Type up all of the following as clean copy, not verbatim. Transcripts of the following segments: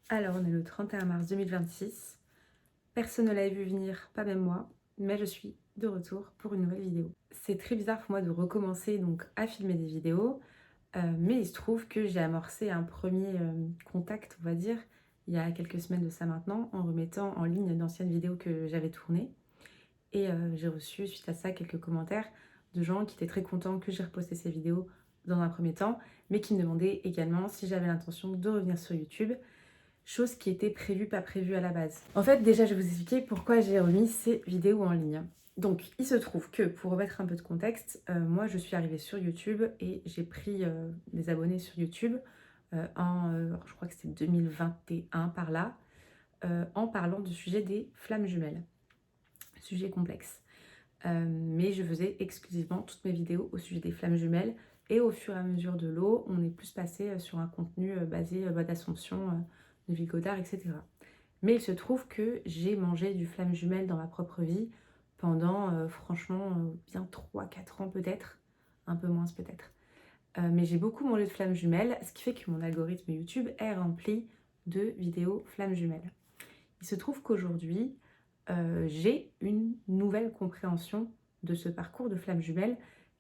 Alors, on est le 31 mars 2026. Personne ne l'avait vu venir, pas même moi, mais je suis de retour pour une nouvelle vidéo. C'est très bizarre pour moi de recommencer donc à filmer des vidéos, mais il se trouve que j'ai amorcé un premier contact, on va dire, il y a quelques semaines de ça maintenant, en remettant en ligne d'anciennes vidéos que j'avais tournées. Et j'ai reçu suite à ça quelques commentaires de gens qui étaient très contents que j'ai reposté ces vidéos dans un premier temps, mais qui me demandaient également si j'avais l'intention de revenir sur YouTube. Chose qui était prévue, pas prévue à la base. En fait, déjà, je vais vous expliquer pourquoi j'ai remis ces vidéos en ligne. Donc, il se trouve que, pour remettre un peu de contexte, moi, je suis arrivée sur YouTube et j'ai pris des abonnés sur YouTube je crois que c'était 2021 par là, en parlant du sujet des flammes jumelles. Sujet complexe. Mais je faisais exclusivement toutes mes vidéos au sujet des flammes jumelles et au fur et à mesure de l'eau, on est plus passé sur un contenu basé d'Assomption, de Ville Godard, etc. Mais il se trouve que j'ai mangé du flamme jumelle dans ma propre vie pendant franchement bien 3-4 ans peut-être, un peu moins peut-être. Mais j'ai beaucoup mangé de flammes jumelles, ce qui fait que mon algorithme YouTube est rempli de vidéos flammes jumelles. Il se trouve qu'aujourd'hui, j'ai une nouvelle compréhension de ce parcours de flamme jumelle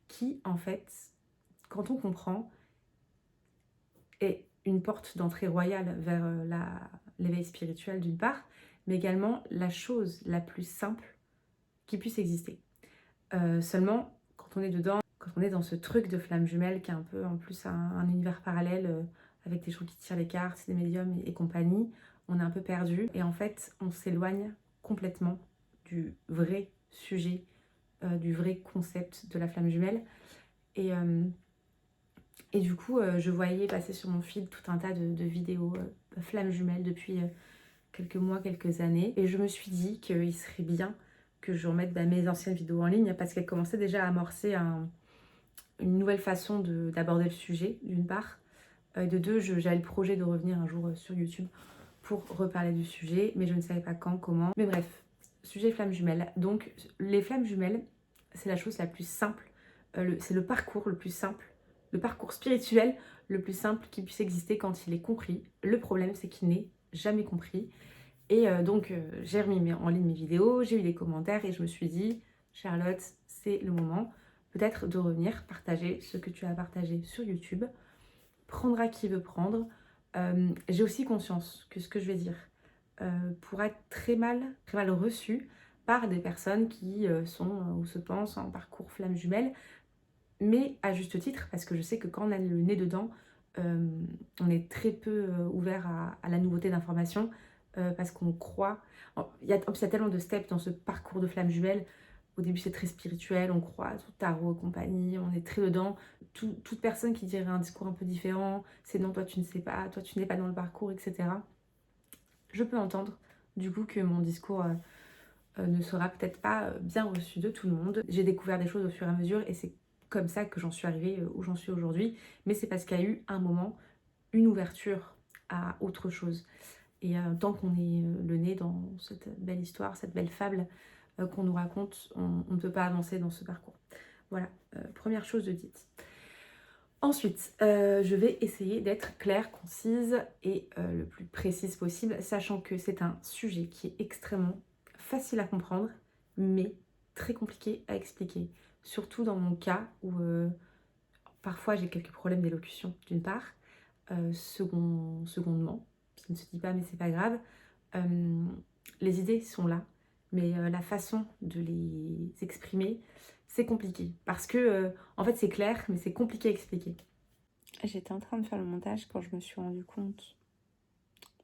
qui, en fait, quand on comprend, est une porte d'entrée royale vers l'éveil spirituel d'une part, mais également la chose la plus simple qui puisse exister. Seulement, quand on est dedans, quand on est dans ce truc de flamme jumelle qui est un peu en plus un univers parallèle avec des gens qui tirent les cartes, des médiums et compagnie, on est un peu perdu et en fait on s'éloigne complètement du vrai sujet, du vrai concept de la flamme jumelle. Et du coup, je voyais passer sur mon feed tout un tas de vidéos flammes jumelles depuis quelques mois, quelques années. Et je me suis dit qu'il serait bien que je remette mes anciennes vidéos en ligne parce qu'elles commençaient déjà à amorcer une nouvelle façon d'aborder le sujet, d'une part. De deux, j'avais le projet de revenir un jour sur YouTube pour reparler du sujet, mais je ne savais pas quand, comment. Mais bref, sujet flammes jumelles. Donc, les flammes jumelles, c'est la chose la plus simple, c'est le parcours le plus simple, le parcours spirituel le plus simple qui puisse exister quand il est compris. Le problème, c'est qu'il n'est jamais compris. Et donc, j'ai remis en ligne mes vidéos, j'ai eu des commentaires et je me suis dit, Charlotte, c'est le moment peut-être de revenir partager ce que tu as partagé sur YouTube. Prendre à qui veut prendre. J'ai aussi conscience que ce que je vais dire pourra être très mal reçu par des personnes qui sont ou se pensent en parcours flamme jumelle, mais à juste titre, parce que je sais que quand on a le nez dedans, on est très peu ouvert à la nouveauté d'informations, parce qu'on croit... Il y a tellement de steps dans ce parcours de flamme jumelle. Au début, c'est très spirituel, on croit tout tarot et compagnie, on est très dedans. Toute personne qui dirait un discours un peu différent, c'est non, toi tu ne sais pas, toi tu n'es pas dans le parcours, etc. Je peux entendre du coup que mon discours ne sera peut-être pas bien reçu de tout le monde. J'ai découvert des choses au fur et à mesure et c'est comme ça que j'en suis arrivée où j'en suis aujourd'hui. Mais c'est parce qu'il y a eu un moment, une ouverture à autre chose. Et tant qu'on est le nez dans cette belle histoire, cette belle fable qu'on nous raconte, on ne peut pas avancer dans ce parcours. Voilà, première chose de dite. Ensuite, je vais essayer d'être claire, concise et le plus précise possible, sachant que c'est un sujet qui est extrêmement facile à comprendre, mais très compliqué à expliquer. Surtout dans mon cas où parfois j'ai quelques problèmes d'élocution d'une part, secondement, ça ne se dit pas mais c'est pas grave, les idées sont là, mais la façon de les exprimer, c'est compliqué. Parce que, en fait, c'est clair, mais c'est compliqué à expliquer. J'étais en train de faire le montage quand je me suis rendu compte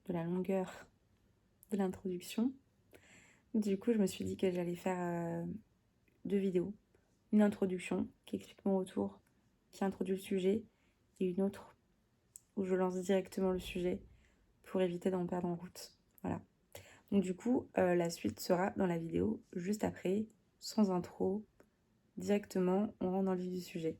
de la longueur de l'introduction. Du coup, je me suis dit que j'allais faire 2 vidéos. Une introduction qui explique mon retour, qui introduit le sujet, et une autre où je lance directement le sujet pour éviter d'en perdre en route. Voilà. Donc du coup, la suite sera dans la vidéo juste après, sans intro. Directement, on rentre dans le vif du sujet.